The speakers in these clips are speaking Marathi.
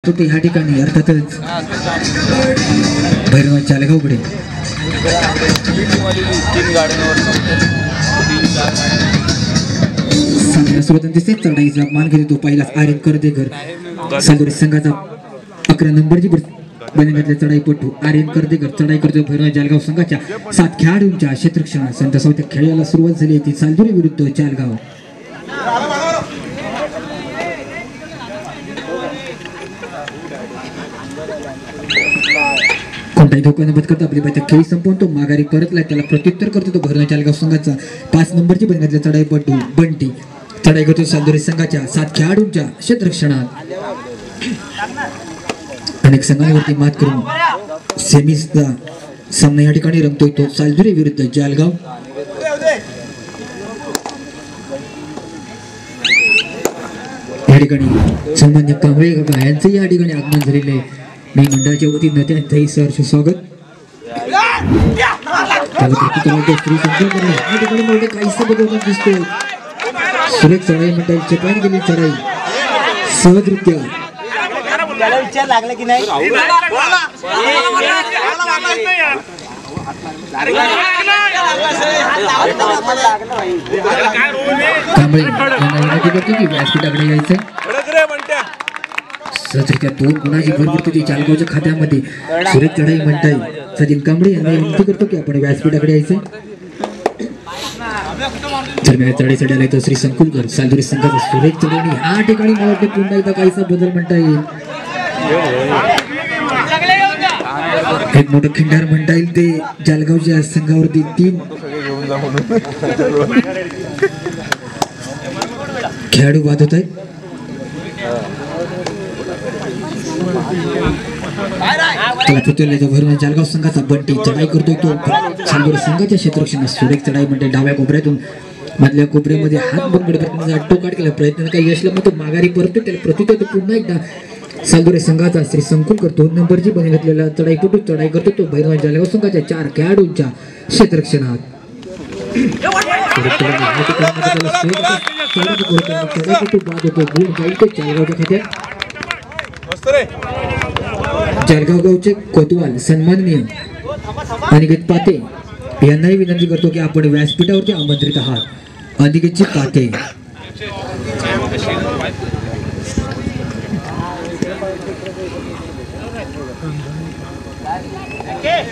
तो ह्या ठिकाणी अर्थातच भैरव चालगावकडे चांगल्या सुरुवात दिसते. चढाईचा मान घेतो तो पहिला आर्यन कर्देकर सालुरी संघाचा 11 नंबरची बनवण्यातल्या चढाईपटू आर्यन कर्देकर चढाई करतो भैरव जालगाव संघाच्या 7 खेळाडूंच्या क्षेत्ररक्षणात. संत चौथ्या खेळाला सुरुवात झाली ती सालुरी विरुद्ध चालगाव. कोणताही धोका न पत्करता आपली बैठक खेळी संपवतो माघारी परतला. त्याला प्रत्युत्तर करतो तो भैरव चालगाव संघाचा 5 नंबरची बनवण्यातल्या चढाईपटू बंटी चढाई करतो सालुरी संघाच्या 7 खेळाडूंच्या क्षेत्ररक्षणात. अनेक संघांवरती मात करून सेमीचा सामना या ठिकाणी रंगतोय तो सालुरी विरुद्ध जालगाव. या ठिकाणी सन्मान्य कांबळे काका यांचं या ठिकाणी आगमन झालेले आहे. मी मंडळाच्या वतीनं त्यांचंही सहर्ष स्वागत. काहीसा बदल दिसतोय. सुरेख चढाई मंडळ चपान गेली चढाई सहजरित्या कांबळे व्यासपीठाकडे यायचंय. सहजरित्या 2 गुणाची भर पडते चालगावच्या खात्यामध्ये. सुरेख चढाई म्हणताय सचिन कांबळे यांना विनंती करतो की आपण व्यासपीठाकडे यायचंय. दरम्यान चढाईसाठी आलाय तो श्री संकुलकर सालुरी संघाचा सुरेख चढाई. ह्या ठिकाणी मला वाटतं पुन्हा एकदा काहीसा बदल म्हणता येईल. एक मोठं खिंडार म्हणता येईल ते जालगावच्या संघावरती 3 खेळाडू बाद होत आहेत. त्याला पृथ्वीला भैरव जालगाव संघाचा बंटी चढाई करतोय तो सालुरी संघाच्या क्षेत्ररक्षणात. सुरेख चढाई म्हणते डाव्या कोपऱ्यातून मधल्या कोपऱ्यामध्ये हात बंद करण्याचा टोकाट केला प्रयत्न काही यश लागला तो माघारी परतोय. त्याला प्रत्युत्तर पुन्हा एकदा सालुरी संघाचा श्री संकुलकर 2 नंबरची बनी घातलेला चढाईपटू चढाई करतो तो भैरव जालगाव संघाच्या 4 खेळाडूंच्या क्षेत्ररक्षणात. जालगाव गावचे कोतवाल सन्माननीय अनिकेत पाते यांनाही विनंती करतो की आपण व्यासपीठावरती आमंत्रित आहात. अनिकेतची पाते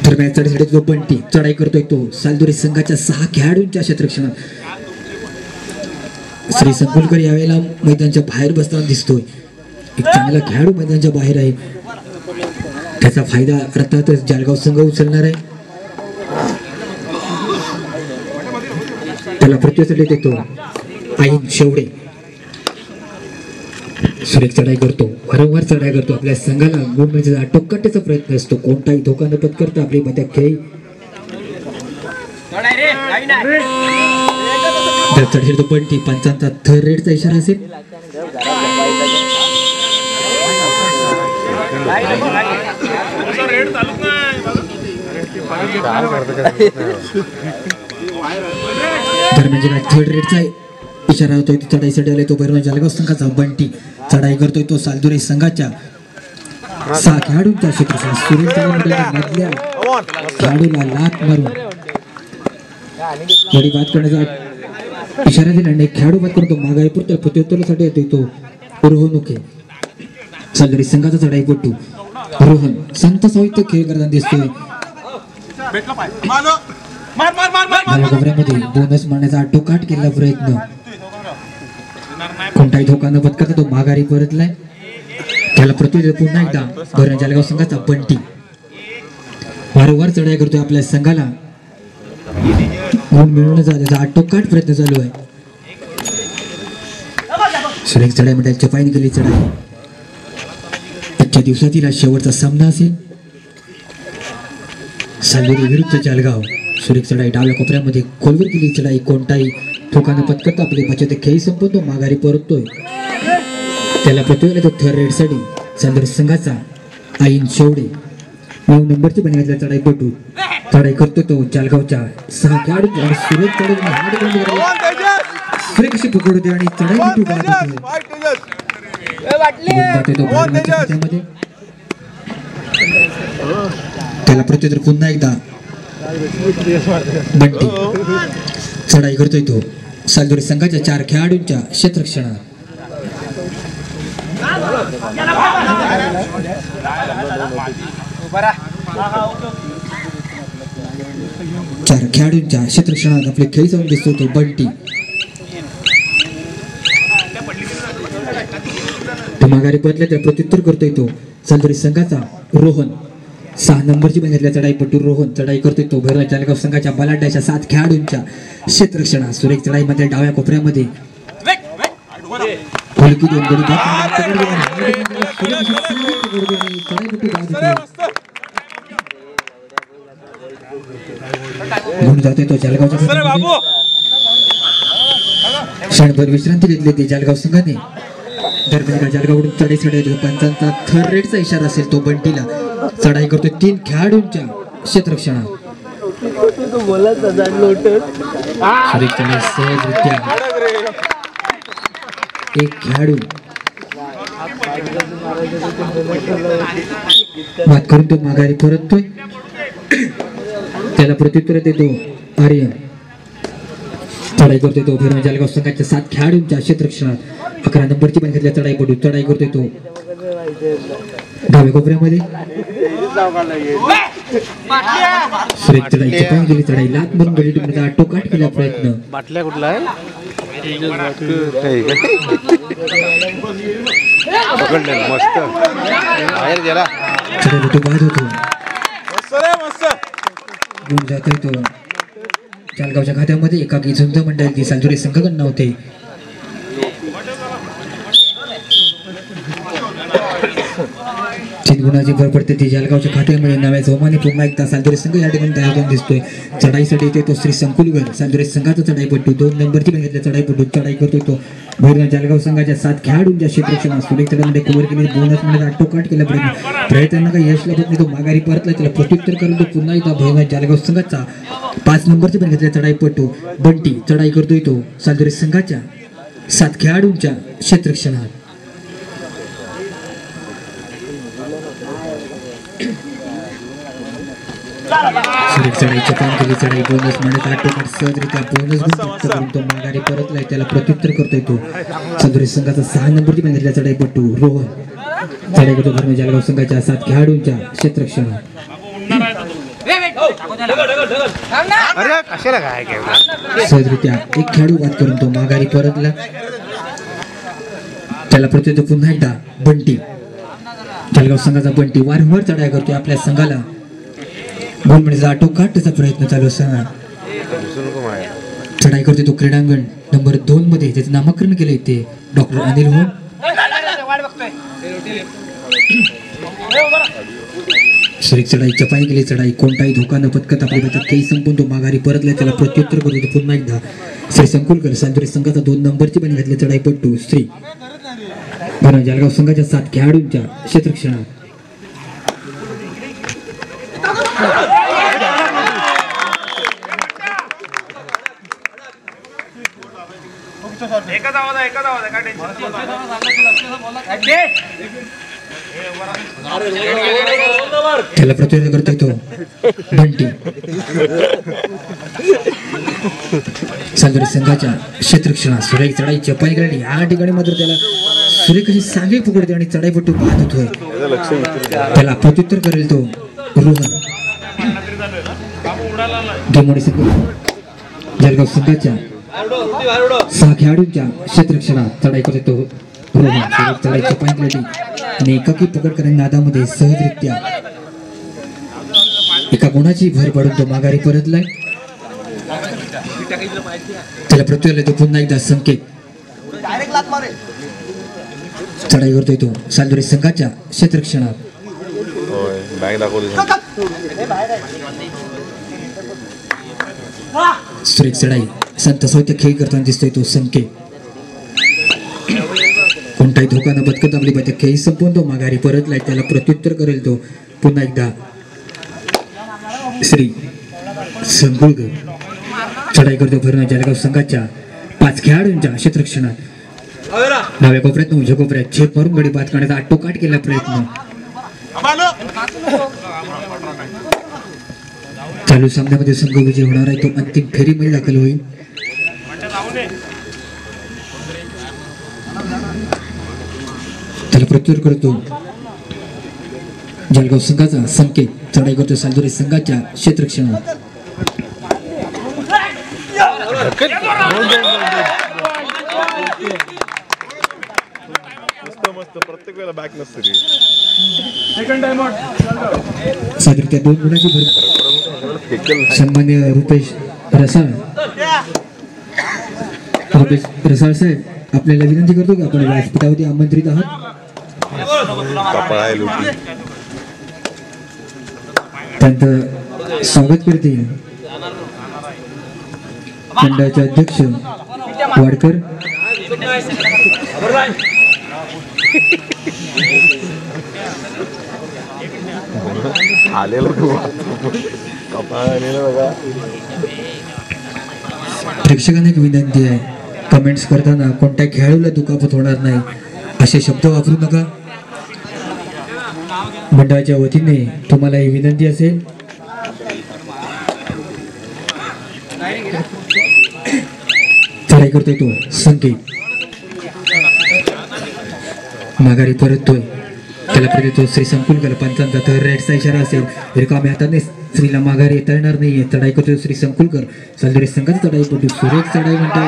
दरम्यान चढाईसाठी जो बंटी चढाई करतोय तो सालुरी संघाच्या 6 खेळाडूंच्या क्षेत्ररक्षणात. श्री संकुलकर यावेळेला मैदानाच्या बाहेर बसताना दिसतोय. एक चांगला खेळाडू मैदानाच्या बाहेर आहे. त्याचा फायदा अर्थातच जालगाव संघ उचलणार आहे. त्याला प्रत्युत्तर देतो आईन शेवडे. सुरेख चढाई करतो वारंवार चढाई करतो. आपल्या संघाला गुण म्हणजे टोकाटेचा प्रयत्न असतो. कोणताही धोका न पत्करता आपली मध्या खेळी चढेल तो बंटी. पंचांचा थर्ड रेडचा इशारा असेल. दरम्यान थर्ड रेडचा इशारा होतोय. चढाईसाठी आलाय तो भैरव जालगाव संघाचा बंटी चढाई करतोय तो सालुरी संघाच्या 6 खेळाडूंच्या क्षेत्रात. सुरेख मधल्या खेळाडूला लाथ मारून थोडी बात करण्याचा इशारा दिला आणि खेळाडू बात करतो माघारी पुरतो. प्रत्युत्तरासाठी येतोय तो रोहनुके सालुरी संघाचा चढाईपटू रोहन संत साहित्य खेळ करताना दिसतोय. कोपऱ्यामध्ये बोनस मारण्याचा आटोकाट केला प्रयत्न. कोणताही धोका न पत्करता तो माघारी परतलाय. त्याला प्रत्युत्तर पुन्हा एकदा भैरव जालगाव संघाचा बंटी वारंवार चढाई करतोय. आपल्या संघाला गुण मिळवण्याचा त्याचा आटोकाट प्रयत्न चालू आहे. सुरेख चढाई म्हणजे चपाईने केली चढाई. आजच्या दिवसातील हा शेवटचा सामना असेल. सालुरी विरुद्ध जालगाव. सुरेख चढाई डाव्या कोपऱ्यामध्ये खोलवर केली चढाई. कोणताही धोका न पत्करता आपली बचत खेळी संपवतो माघारी परततोय. त्याला प्रत्युत्तर थर्ड रेडसाठी सालुरी संघाचा आईन शेवडे 9 नंबरची बनवण्यातल्या चढाईपटू चढाई करतो तो जालगावच्या 6 खेळाडू. सुरेख चढाई सुरेख अशी पकडते आणि चढाई त्याला प्रत्युत्तर पुन्हा एकदा बंटी चढाई करतोय तो सालदुरी संघाच्या 4 खेळाडूंच्या क्षेत्ररक्षणात. चार खेळाडूंच्या क्षेत्ररक्षणात आपले खेळ जाऊन दिसतो तो बंटी. माघारी परतल्या तर प्रत्युत्तर करतोय तो सालदुरी संघाचा रोहन. 6 नंबरची बंगल्यातल्या चढाईपटू रोहन चढाई करतोय तो भैरवनाथ जालगाव संघाच्या बलाढ्याच्या 7 खेळाडूंच्या क्षेत्ररक्षणात. सुरेख चढाईमध्ये डाव्या कोपऱ्यामध्ये फलकी 2 गडी घेऊन जातोय तो जालगावच्या क्षणभर विश्रांती घेतली ती जालगाव संघाने. दरम्यान जालगावकडून चढाई पंचांचा थर्ड रेटचा इशारा असेल तो बंटीला. चढाई करतोय 3 खेळाडूंच्या क्षेत्ररक्षणात. सहजरित्या एक खेळाडू मात करून तो माघारी परततोय. त्याला प्रत्युत्तर देतो आर्यन. चढाई करतोय तो भैरवनाथ जालगाव संघाच्या 7 खेळाडूंच्या क्षेत्ररक्षणात. 11 नंबरची पण घेतल्या चढाईपटू चढाई करतोय तो डाव्या कोपऱ्यामध्ये. सुरेख चढाईची पाय गेली चढाई लात मारून गडी टुकण्याचा आटोकाट केला प्रयत्न. बाटल्या कुठला आहे मस्त बाहेर गेला चढाईपटू बाद होतो. घेऊन जातोय तो जालगावच्या खात्यामध्ये. एकाकी झुंज मंडळ ती सालदुरी संघाकडून नव्हते. गुणाची भर पडते ती जालगावच्या खात्यामध्ये. नव्या जोमाने पुन्हा एकदा सालदुरी संघ या ठिकाणी तयार होऊन दिसतोय. चढाईसाठी येते तो श्री संकुलगर सालदुरी संघाचा चढाईपटू. 2 नंबरची पण घेतल्या चढाईपटू चढाई करतोय तो भैरवनाथ जालगाव संघाच्या 7 खेळाडूंच्या क्षेत्ररक्षणात. सुरेख चढाईमध्ये कव्हर केले बोनस मध्ये आटोकाट केला प्रयत्नांना काही यश लागत नाही. तो माघारी परतला. त्याला प्रत्युत्तर करून तो पुन्हा एकदा भैरवनाथ जालगाव संघाचा 5 नंबरची पण घेतल्या चढाईपटू बंटी चढाई करतोय तो सालदुरी संघाच्या 7 खेळाडूंच्या क्षेत्ररक्षणात. सुरेख चढाईच्या पान केली चढाई बोनस म्हणत आटोकाट सहजरित्या बोनस करून तो माघारी परतलाय. त्याला प्रत्युत्तर करतोय तो सालदुरी संघाचा 6 नंबरची पण घेतल्या चढाईपटू रोहन. चढाई करतो भैरवनाथ जालगाव संघाच्या 7 खेळाडूंच्या क्षेत्ररक्षणात. सहजरित्या एक खेळाडू बाद करून तो माघारी परतला. त्याला प्रत्युत्तर पुन्हा एकदा बंटी. जालगाव संघाचा बंटी वारंवार चढाई करतोय आपल्या संघाला. गोल म्हणजे आटोकाटचा प्रयत्न चालू असताना चढाई करतोय तो क्रीडांगण नंबर 2 मध्ये. त्याचं नामकरण केलंय ते डॉक्टर अनिल होम. सुरेख चढाईच्या पायी गेली चढाई कोणताही धोका न पत्कत आपली बचत काही संपून तो माघारी परतलाय. त्याला प्रत्युत्तर करतो तो पुन्हा एकदा श्री संकुलकर सालदुरी संघाचा 2 नंबरची पण घेतल्या चढाईपटू श्री भैरवनाथ जालगाव संघाच्या 7 खेळाडूंच्या क्षेत्ररक्षणात. त्याला प्रत्युत्तर करतोय तो बंटी सालदुरी संघाच्या क्षेत्ररक्षणात. सुरेख चढाईच्या पायी गेली या ठिकाणी मात्र त्याला सुरेख अशी सागे पकडते आणि चढाईपटू बाद होतोय. त्याला प्रत्युत्तर करेल तो रोहन. जालगाव संघाच्या 6 खेळाडूंच्या क्षेत्ररक्षणात चढाई करतो तो रोहन. सुरेख चढाईच्या पायी गेली आणि एकाकी पकड करण्याच्या नादामध्ये सहजरित्या एका गुणाची भर पडून तो माघारी परतलाय. त्याला प्रत्युत्तर तो पुन्हा एकदा संकेत. चढाई करतोय तो सालदुरी संघाच्या क्षेत्ररक्षणात. सुरेख चढाई संत सौत्य खेळ करताना दिसतोय तो संकेत. कोणताही धोका न पत्करता आपली बचत खेळ संपवून तो माघारी परतलाय. त्याला प्रत्युत्तर करेल तो पुन्हा एकदा श्री संकुलकर. चढाई करतो भैरवनाथ जालगाव संघाच्या 5 खेळाडूंच्या क्षेत्ररक्षणात. डाव्या कोपऱ्यात उजव्या कोपऱ्यात झेप मारून गडी बाद करण्याचा आटोकाट केला प्रयत्न. चालू सामन्यामध्ये संघ विजय होणार आहे तो अंतिम फेरीमध्ये दाखल होईल. त्याला प्रत्युत्तर करतो जळगाव संघाचा संकेत. चढाई करतो सालदुरी संघाच्या क्षेत्ररक्षणात. प्रत्येक वेळेला बॅक नसते. साधारण 2 गुणाची भर सन्मान्य रुपेश रसाळ साहेब आपल्याला विनंती करतो की आपण व्यासपीठावरती आमंत्रित आहात. त्यांचं स्वागत करतील मंडळाचे अध्यक्ष वाडकर. प्रेक्षकांना एक विनंती आहे, कमेंट्स करताना कोणत्या खेळाडूला दुखापत होणार नाही असे शब्द वापरू नका. मंडळाच्या वतीने तुम्हाला ही विनंती असेल. चढाई करतोय तो संकेत. माघारी परततोय. त्याला प्रतितो श्री संकुलकर. पंचांचा तर रेडचा इशारा असेल. रिकाम्या हाताने श्रीला माघारी येता येणार नाहीये. चढाई करतोय श्री संकुलकर. सालदुरी संघाची चढाई करतो. सुरेख चढाई म्हणतो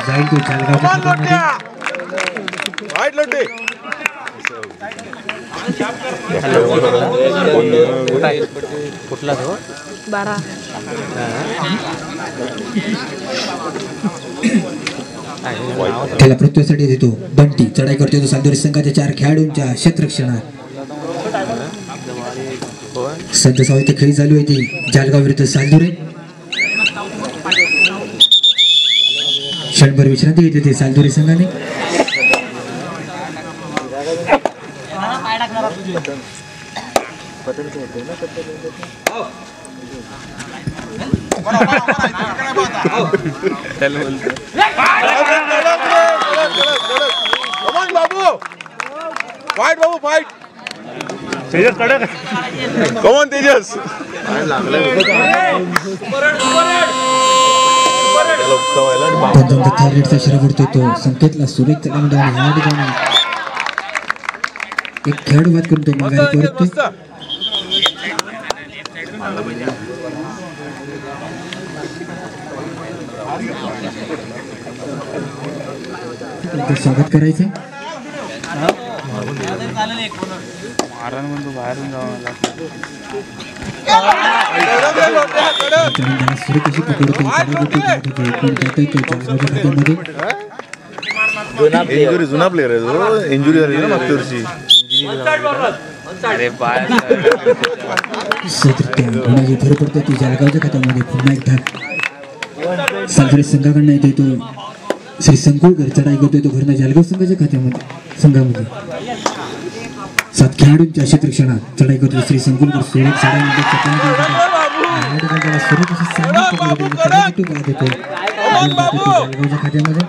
जाईल तो जळगावच्या खात्यामध्ये. त्याला प्रत्युत्तरासाठी देतो बंटी. चढाई करतो सालदुरी संघाच्या 4 खेळाडूंच्या क्षेत्ररक्षणात. सध्या साहित्य खेळी चालू आहे ती जळगाव विरुद्ध सालदुरी. क्षणभर विश्रांती घेतली ती सालदुरी संघाने. तेजस कडक. कमॉन तेजस. तो संकेतला सुरेख चढाई एक खेळाडू बाद करून तो माघारी परततो. स्वागत करायचं. इंजुरी जुना प्लेअर आहे तो. इंजुरी झाली ना मागच्या वर्षी. भर पडतो ती जळगावच्या खात्यामध्ये. पुन्हा एकदा सालदुरी संघाकडनं येते तो श्री संकुलकर. चढाई करतोय तो भरणा जळगाव संघाच्या संघामध्ये. 7 खेळाडूंच्या क्षेत्ररक्षणात चढाई करतो श्री संकुलकर. सुरेख चढाईमध्ये जळगावच्या खात्यामध्ये.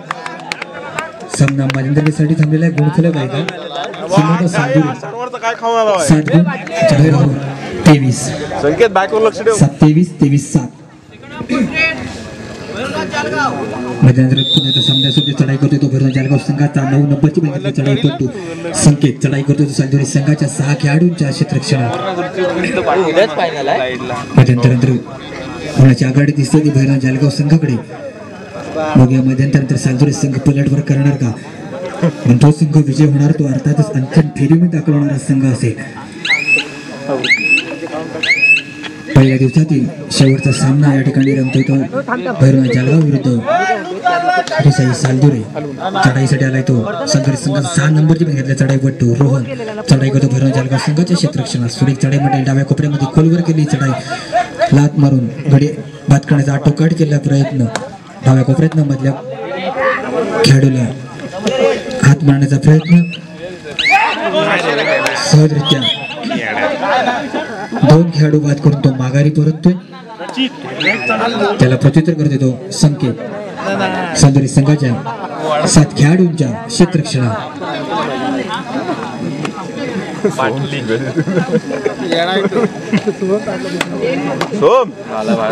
सामना मलिंदरसाठी थांबलेला आहे. गुणफलक आहे का 7 गुण. 23 संकेत बॅकवर लक्ष ठेव. 23-7. मध्यंतरी पुण्याचा सामन्यासाठी चढाई करतोय तो भरणा जळगाव संघाचा 9 नंबरची बॅगेतली चढाई करतो संकेत. चढाई करतोय तो सालदुरी संघाच्या 6 खेळाडूंच्या क्षेत्ररक्षणात. मध्यंतरानंतर पुण्याची आघाडी दिसते ती भरणा जळगाव संघाकडे. बघूया मध्यंतरानंतर सालदुरी संघ पलटवर करणार का. पण तो संघ विजय होणार तो अर्थातच अंतिम फेरीमध्ये दाखल होणारा संघ असेल. पहिल्या दिवसातील शेवटचा सामना या ठिकाणी रंगतोय तो भैरवनाथ जळगाव विरुद्ध सालदुरे. चढाईसाठी आलाय तो सालदुरे संघाचा 6 नंबरची बॅग घेतल्या चढाई पट्टू रोहन. चढाई करतो भैरवनाथ जळगाव संघाच्या क्षेत्ररक्षणात. सुरेख चढाई मध्ये डाव्या कोपऱ्यामध्ये खोलवर केली चढाई. लात मारून गडी बाद करण्याचा आटोकाट केला प्रयत्न. डाव्या कोपऱ्यातनं मधल्या खेळाडूला हात मारण्याचा प्रयत्न. सहजरित्या 2 खेळाडू बाद करून तो माघारी परततोय. त्याला प्रत्युत्तर करते तो संकेत. सादरी संघाच्या 7 खेळाडूंच्या क्षेत्ररक्षणात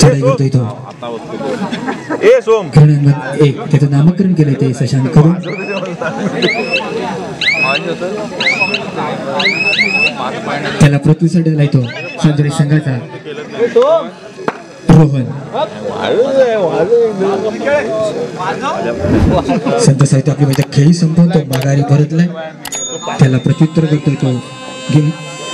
चढाई करतो इथं एक त्याचं नामकरण केलंय ते शशांक करून त्याला पृथ्वीसाठी आला तो सादरी संघाचा रोहन संत साहित्य आपली माझ्या खेळी संपवून तो माघारी परतलाय त्याला प्रत्युत्तर करतोय तो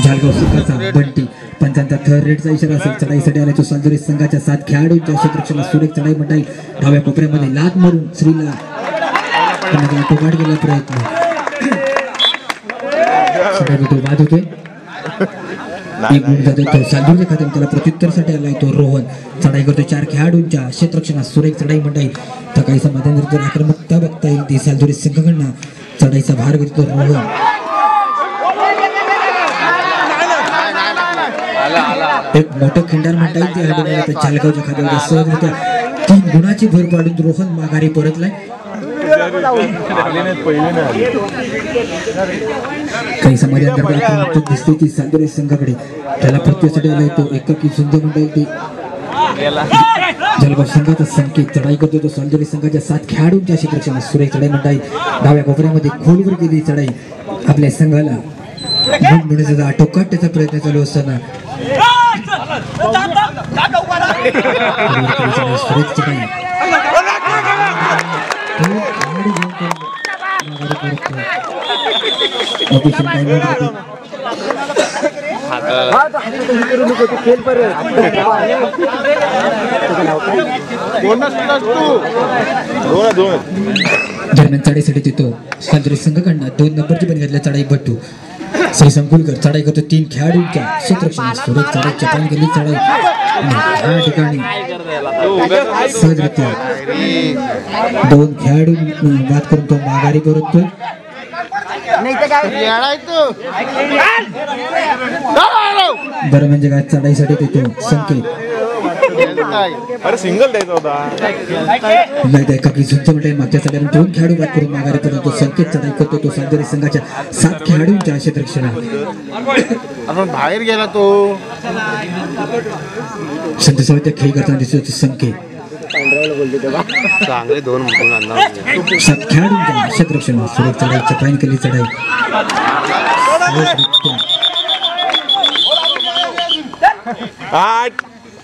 झालगाव संघाचा बंटी पंचांचा थर्ड रेडचा इशारा असेल चढाईसाठी आला तो सालदोरी संघाच्या 7 खेळाडूंच्या क्षेत्ररक्षणात सुरेख चढाई म्हणता येईल डाव्या कोपऱ्यामध्ये लात मारून श्रीला टोकाट केला प्रयत्न बाद होतोय एक गुण जातो सालदूरच्या खात्यात त्याला प्रत्युत्तरसाठी आलाय तो रोहन चढाई करतोय 4 खेळाडूंच्या क्षेत्ररक्षणात सुरेख चढाई म्हणता येईल तर काही समाधान जर आक्रमकता बघता येईल ती सालदुरी संघाकडनं चढाईचा भार घेतो रोहन एक मोठं खिंडार म्हणता येईल ते चालगावच्या खात्यावर सहजरित्या 3 गुणाची भर पाडून रोहन माघारी परतलाय काही समाधान दिसते ती सालदुरी संघाकडे त्याला प्रत्येसाठी आला येतो एकाकी सुंदर म्हणता येईल ते जलगाव संघाचा संकेत चढाई करतो तो सालदुरी संघाच्या 7 खेळाडूंच्या क्षेत्ररक्षणात सुरेख चढाई म्हणता येईल डाव्या कोपऱ्यामध्ये खोलवर गेली चढाई आपल्या संघाला गुणगुणीचा आटोकाटण्याचा प्रयत्न चालू असताना सुरेख चढाई दरम्यान चढाईसाठी तिथं सालदुरी संघाकडनं 2 नंबरची पण घेतल्या चढाई भट्टू श्री संकुलकर चढाई करतो 3 खेळाडूंच्या क्षेत्ररक्षणात सुरेख चढाईच्या पण गेली चढाई या ठिकाणी सहजरित्या 2 खेळाडू बाद करून तो माघारी परततो दरम्यान जगात चढाईसाठी तिथं संकेत अरे सिंगल द्यायचा होता एकाकी झुंज म्हणजे मागच्या चढाईला 2 खेळाडू बाद करून माघारी परततो संकेत चढाई करतो तो सालदुरी संघाच्या 7 खेळाडूंच्या क्षेत्ररक्षणात आपण बाहेर गेला तो संत साहित्य खेळ करताना दिसतो संकेत चांगले 2 मुकुंद अंदाज 7 खेळाडूंच्या क्षेत्ररक्षणात सुरेख चढाईच्या फाईन केली चढाई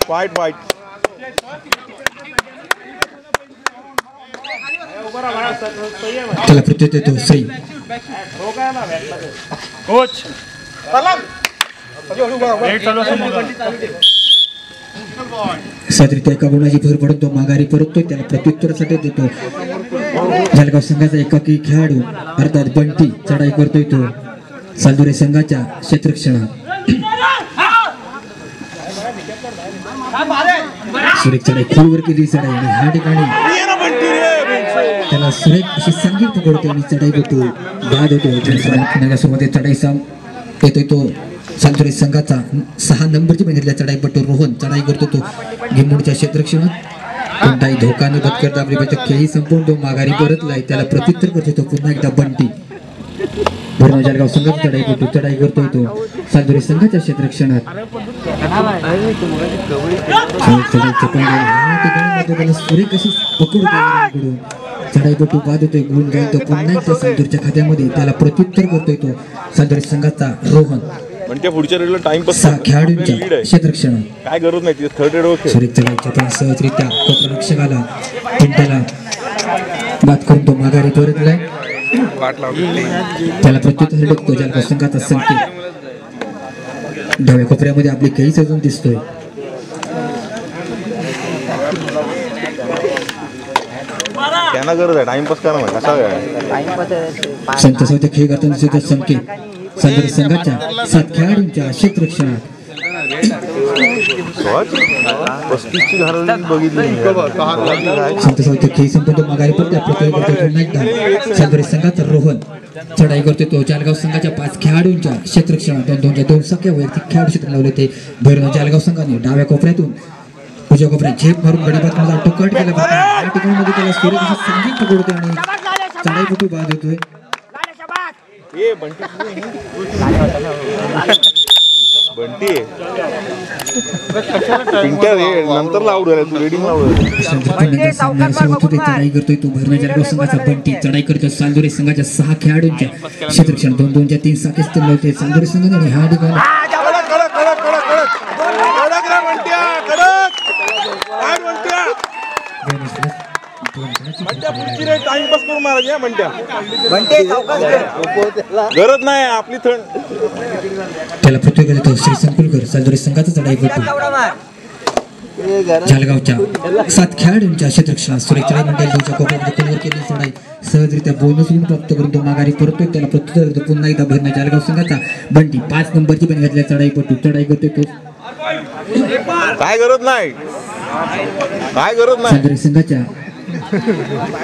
वाईट त्याला प्रत्युत्तर देतो श्री सादरीत्या एका गुणाची भर पडून तो माघारी परततोय त्याला प्रत्युत्तरासाठी देतो जलगाव संघाचा एकाकी खेळाडू अर्थात बंटी चढाई करतोय तो सालदुरी संघाच्या क्षेत्ररक्षणात सुरेख चढाई खोलवर केली चढाई आणि ह्या ठिकाणी त्याला सुरेख अशी संगीत पकडते आणि चढाई होतो बाद होतो सुरुवातीत चढाई येतोय तो सालदुरी संघाचा 6 नंबरची बंदितल्या चढाई पट्टू रोहन चढाई करतो तो गिंबूडच्या क्षेत्ररक्षणात कोणताही धोका न पत्करता आपली खेळी संपूर्ण तो माघारी परतलाय त्याला प्रत्युत्तर करतो तो पुन्हा एकदा बंटी भरणा जळगाव संघाची चढाई करतोय तो सालदुरी संघाच्या क्षेत्ररक्षणात सुरेख अशी पकडून चढाईपटू बाद होतोय गुण जाईल तो पुन्हा एकदा सालदुरीच्या खात्यामध्ये त्याला प्रत्युत्तर करतोय तो सालदुरी संघाचा रोहन म्हणजे पुढच्या रेडला टाइम पास 6 खेळाडूंच्या क्षेत्ररक्षणात काय गरज नाही थर्ड रेड ओके सुरेख चढाईच्या पण सहजरित्या कोपररक्षकाला पिंटाला बाद करून तो माघारी परतलाय त्याला प्रत्युत्तर देतो जळगाव संघाचा संकेत डाव्या कोपऱ्यामध्ये आपली खेळी सजून दिसतोय त्यांना गरज आहे टाइमपास करा ना कसा संत साहित्य खेळ करताना दिसतो संकेत सालदुरी संघाच्या 7 खेळाडूंच्या क्षेत्ररक्षणात 35ची घालवली बघितली संत साहित्य खेळ संपतो माघारी पडतो सालदुरी संघाचा रोहन चढाई करतो तो जळगाव संघाच्या 5 खेळाडूंच्या क्षेत्ररक्षणात 2 सख्या वैयक्तिक खेळाडू क्षेत्र लावले ते भैरव जळगाव संघाने डाव्या कोपऱ्यातून उजव्या कोपऱ्यात झेप मारून गडीबात माझा टोकाट केला बघा या ठिकाणी मध्ये त्याला सूर्य कशी संगीत पकडतोय आणि चढाईपटू बाद होतोय. बंटी पिंट्या रे नंतर लावलं तू रेडिंग लावलं सामन्याला सुरुवात होते. चढाई करतोय तो भरणा जळगाव संघाचा बंटी. चढाई करतोय सालदुरे संघाच्या 6 खेळाडूंच्या क्षेत्ररक्षण 2-2च्या 3 साखेच होते सालदुरे संघाने आणि ह्या ठिकाणी टाइमपास करून मारायची म्हणत्या गरज नाही आपली थंड. त्याला पृथ्वी देतो श्री संकुलकर सालदुरे संघाचा चढाईपटू. जळगावच्या 7 खेळाडूंच्या क्षेत्ररक्षणात सुरेख चढाई मंडळाच्या कोपऱ्यामध्ये कव्हर केली चढाई सहजरित्या बोनस गुण प्राप्त करून तो माघारी परतोय. त्याला प्रत्युत्तर देतो पुन्हा एकदा भरणा जळगाव संघाचा बंटी 5 नंबरची पण घातल्या चढाईपटू. चढाई करतोय तो काय गरज नाही काय गरज नाही सालदुरे संघाच्या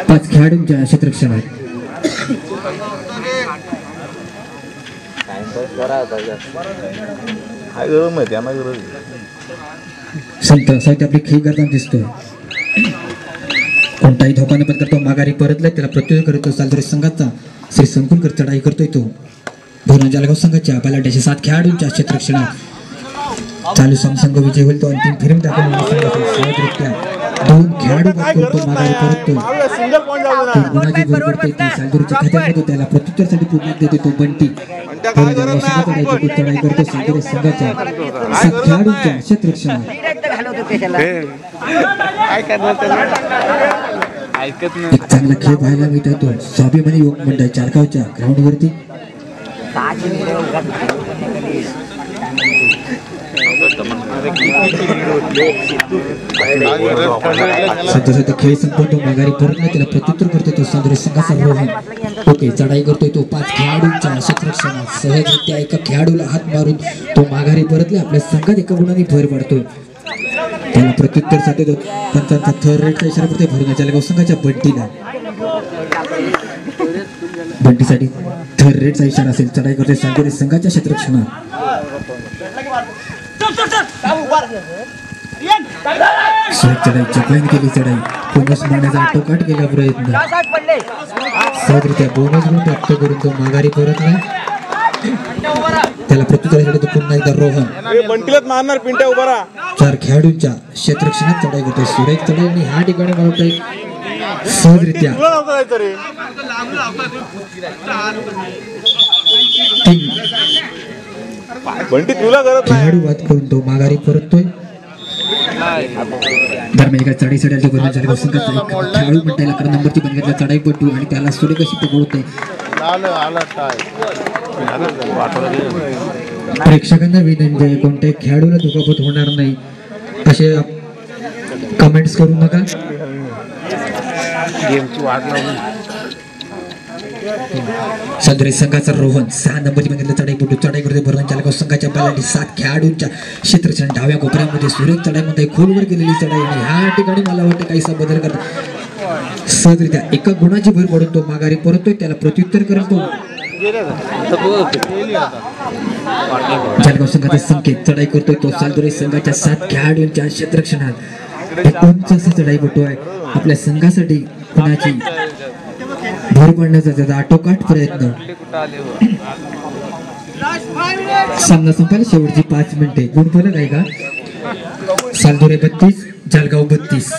5 खेळाडूंच्या क्षेत्ररक्षणात काय गरज नाही त्यांना गरज संत साहित्य आपली खेळ करताना दिसतोय. कोणताही धोका न पत्करतो माघारी परतलाय. त्याला प्रत्युत्तर करतो सालदुरे संघाचा श्री संकुलकर. चढाई करतोय तो भरणा जळगाव संघाच्या बलाढ्याच्या 7 खेळाडूंच्या क्षेत्ररक्षणात चालू संघ विजय होईल. तो अंतिम फेरीत दाखल सहजरित्या 2 खेळाडू बाद करतो माघारी परततो. गुणाची भर पडते ती सालदुरेच्या खात्यामध्ये. त्याला प्रत्युत्तरासाठी पुन्हा देतो तो बंटी. चढाई करतो सालदुरे संघाच्या 7 खेळाडूंच्या क्षेत्ररक्षणात एक चांगला खेळ पाहायला मिळत तो स्वाभिमानी युवक मंडळ चारगावच्या ग्राउंडवरती. सध्या खेळ संपवून तो माघारी परत नाही. त्याला प्रत्युत्तर करतोय तो सालदुरे संघाचा रोहन. ओके चढाई करतोय तो 5 खेळाडूंच्या क्षेत्ररक्षणात सहजरित्या एका खेळाडूला हात मारून तो माघारी परतले. आपल्या संघात एका गुणाने भर पडतोय. त्याला प्रत्युत्तर साठी पंचांचा थर्ड रेटचा इशारा पडतोय भरणा जळगाव संघाच्या बंटीला. बंटीसाठी थर्ड रेटचा इशारा असेल. चढाई करतोय सालदुरे संघाच्या क्षेत्ररक्षणात चढाई चपलाईन केली. चढाई बोनस मारण्याचा आटोकाट केला प्रयत्न सहजरित्या बोनस गुण प्राप्त करून तो माघारी परतला. त्याला प्रत्युत्तरासाठी तो पुन्हा एकदा रोहन बंटीलाच मारणार पिंट्या उभा राहा. 4 खेळाडूंच्या क्षेत्ररक्षणात चढाई करतोय सुरेख चढाई आणि ह्या ठिकाणी मला वाटतंय सहजरित्या 3 बंटी तुला गरज नाही खेळाडू बाद करून तो माघारी परततोय. दरम्यान एका चढाईसाठी भरणा जळगाव संघाचा एक खेळाडू म्हणता कारण नंबरची पण घेतला चढाईपटू आणि त्याला सुरे कशी पकडते. प्रेक्षकांना विनंती आहे कोणत्याही खेळाडूला दुखापत होणार नाही असे कमेंट्स करू नका. सालदुरे संघाचा रोहन 6 नंबरची बघितलं चढाईपटू. चढाई करते भरणा जळगाव संघाच्या बलाढ्य 7 खेळाडूंच्या क्षेत्ररक्षण डाव्या कोपऱ्यामध्ये सुरेख चढाईमध्ये खोलवर गेलेली चढाई आणि ह्या ठिकाणी मला वाटतं काहीसा बदल करतो सहजरित्या एका गुणाची भर पडून तो माघारी परतोय. त्याला प्रत्युत्तर करतो जळगाव संघाचा संकेत. चढाई करतोय तो सालदुरे संघाच्या 7 खेळाडूंच्या क्षेत्ररक्षणात एक उंच असा चढाईपटू आहे. आपल्या संघासाठी गुणाची भर पडण्याचा त्याचा आटोकाट प्रयत्न. सामना संपायला शेवटची 5 मिनिटे. गुण फलक आहे का सालदुरे 32 जळगाव 32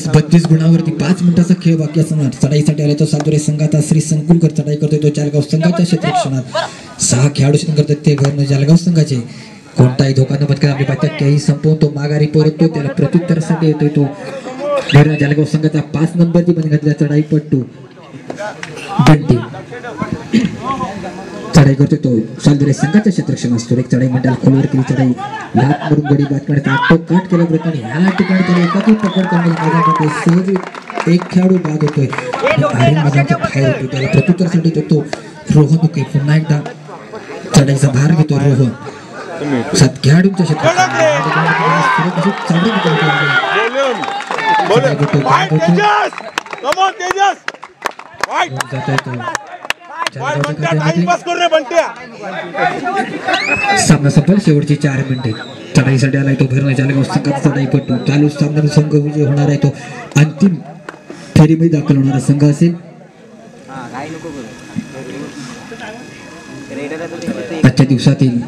32 गुणावरती 5 मिनिटाचा खेळ बाकी असणार. चढाईसाठी आला तो सालदुरे संघाचा श्री संकुलकर. चढाई करतोय तो जळगाव संघाच्या क्षेत्ररक्षणात 6 खेळाडू करतात ते भरणा जळगाव संघाचे. कोणताही धोका न पत्करून आपली पाठ्यात काही संपवून तो माघारी परततो. त्याला प्रत्युत्तरासाठी येतोय तो भरणा जळगाव संघाचा 5 नंबरची पण घातल्या चढाईपटू बंटी. चढाई करतोय तो सालदुरे संघाच्या क्षेत्ररक्षणात सुरेख चढाई मंडळ खोलवर केली चढाई लात मारून गडी बाद करण्याचा आटोकाट केला प्रयत्न. ह्या ठिकाणी त्याला एकाकी पकड करण्याचा सहज एक खेळाडू बाद होतोय आर्यन मैदानाच्या बाहेर होतो. त्याला प्रत्युत्तरासाठी देतो रोहन. ओके पुन्हा एकदा चढाईचा भार घेतो रोहन. 7 खेळाडूंच्या क्षेत्रात जळगावच्या खात्यामध्ये सामना संपल शेवटची 4 मिनिटे चढाईसाठी आलाय तो भरणा जळगाव संघाचा चढाईपटू चालू सामन्यात संघ विजय होणार आहे तो अंतिम फेरीमध्ये दाखल होणारा संघ असेल आजच्या दिवसातील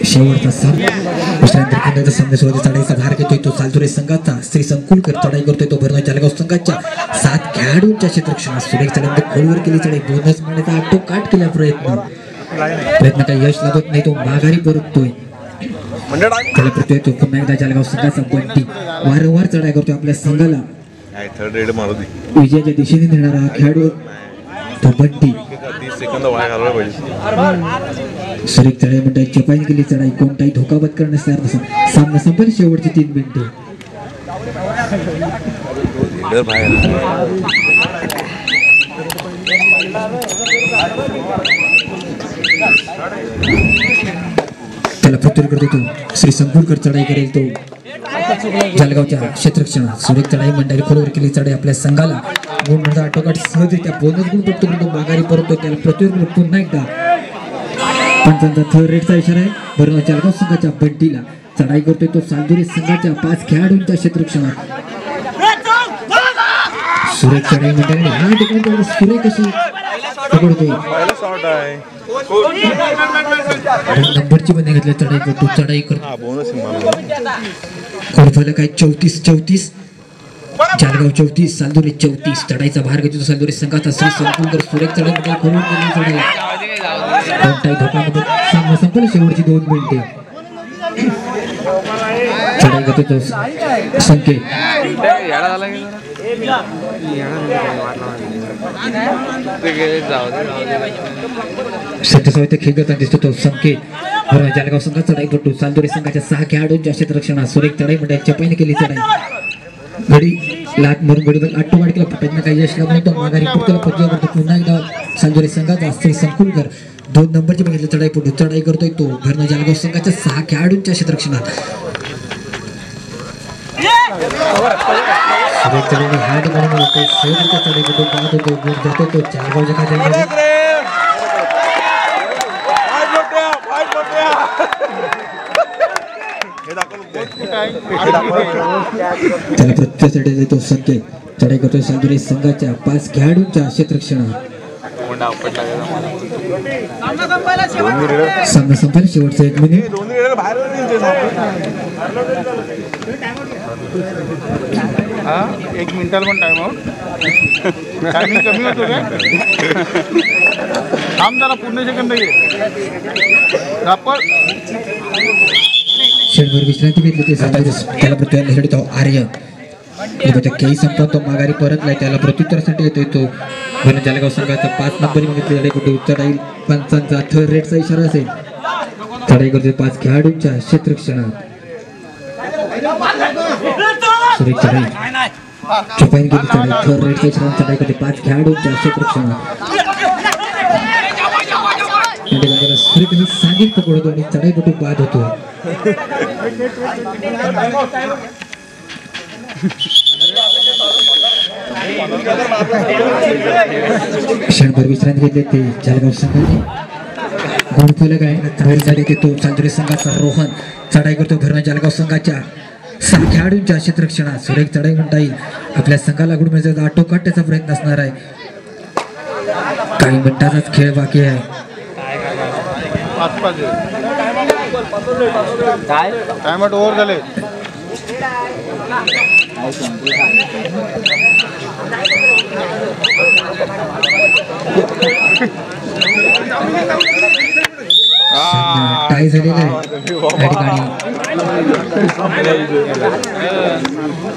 शेवटचा सामना सामन्यासोबत चढाईचा भार घेतोय तो सालतुरे संघाचा श्री संकुलकर चढाई करतोय तो भरणा जळगाव संघाच्या 7 खेळाडूंच्या क्षेत्ररक्षणात सुरेख चढाई खोलवर केली चढाई बोनस मारण्याचा आटोकाट केला प्रयत्न काही यश लागत नाही तो माघारी परततोय त्याला प्रत्यय तो पुन्हा एकदा जळगाव संघाचा बंटी वारंवार चढाई करतोय आपल्या संघाला थर्ड रेड मारू दे विजयाच्या दिशेने नेणारा हा खेळाडू तो बंटी 30 सेकंद वाया घालवला पाहिजे सुरेख चढाई म्हणतात चपाई केली चढाई कोणताही धोकाबत करण्यास तयार नसून सामना संपल शेवटची 3 मिनिटे त्याला प्रत्युत्तर करतो तो श्री संकुलकर चढाई करेल तो जळगावच्या क्षेत्ररक्षणात सुरेख चढाई मंडळी खोलवर केली चढाई आपल्या संघाला गुण म्हणजे आटोकाट सहजरित्या बोनस गुण प्राप्त करतो माघारी परततो त्याला प्रत्युत्तर पुन्हा एकदा पंचांचा थर्ड रेडचा इशारा आहे भरणा जळगाव संघाच्या बंटीला चढाई करतोय तो सालतुरे संघाच्या 5 खेळाडूंच्या क्षेत्ररक्षणात सुरेख चढाई मंडळी हा ठिकाणी सुरेख अशी पकडतोय पहिला शॉट आहे नंबरची बंदी घेतली चढाई करतो चढाई करतो बोनस कोरफला काय 34 जळगाव 34 सालतुरे 34 चढाईचा भार घेतो सालतुरे संघाचा श्री संकुलकर सुरेख चढाई मंडळी खोलून केली चढाई कोणताही धोकामध्ये सामना संपला शेवटची 2 मिनिटे चढाई करतो तो संकेत सत्यसाहित्य खेळ करताना दिसतो तो संकेत जळगाव संघात चढाईपटू सालतुरे संघाच्या 6 खेळाडूंच्या क्षेत्ररक्षणात सुरेख चढाई म्हणजे चपाईने केली चढाई गडी लाट मारून गडीवर आटोकाट केला प्रयत्न काही यश लागला तो माघारी पुढच्याला पदवी करतो पुन्हा एकदा सालतुरे संघाचा श्री संकुलकर 2 नंबरची बघितलं चढाईपटू चढाई करतोय तो भरणा जळगाव संघाच्या 6 खेळाडूंच्या क्षेत्ररक्षणात सुरेख चढाई हात मारून होते सहजरित्या चढाईपटू पाहत होतो गोल जातो तो जळगावच्या खात्यामध्ये त्याला प्रत्येक देतो संकेत चढाई करतोय सालतुरे संघाच्या 5 खेळाडूंच्या क्षेत्ररक्षणात सामना संपला शेवटचा 1 मिनिट एक मिनिटाला पण टाइम आउट टायमिंग कमी होतो का थांब जरा पूर्ण सेकंद घे क्षणभर विश्रांती घेतली ते त्याला प्रत्युत्तर तो आर्य केही संपला तो माघारी परतलाय त्याला प्रत्युत्तरासाठी येतोय तो भरणा जळगाव संघाचा 5 नंबरी मागितली चढाई कुठे चढाई पंचांचा थर्ड रेडचा इशारा असेल चढाई करतोय 5 खेळाडूंच्या क्षेत्ररक्षणात सुरेख चढाई चपाई केली चढाई थर्ड रेडचा इशारा चढाई करते 5 खेळाडूंच्या क्षेत्ररक्षणात सुरेख सांगित पकडतो आणि चढाईपटू बाद होतो क्षणभर विश्रांती घेतली ते जळगाव संघाने गुणफलक आहे तो सालतुरे संघाचा रोहन चढाई करतो भरणा जळगाव संघाच्या 6 खेळाडूंच्या क्षेत्ररक्षणात सुरेख चढाई म्हणता येईल आपल्या संघाला गुण मिळण्याचा आटोकाट त्याचा प्रयत्न असणार आहे काही मिनिटांचाच खेळ बाकी आहे टाइम आउट ओव्हर झाले टाय झालेला आहे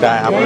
काय आपण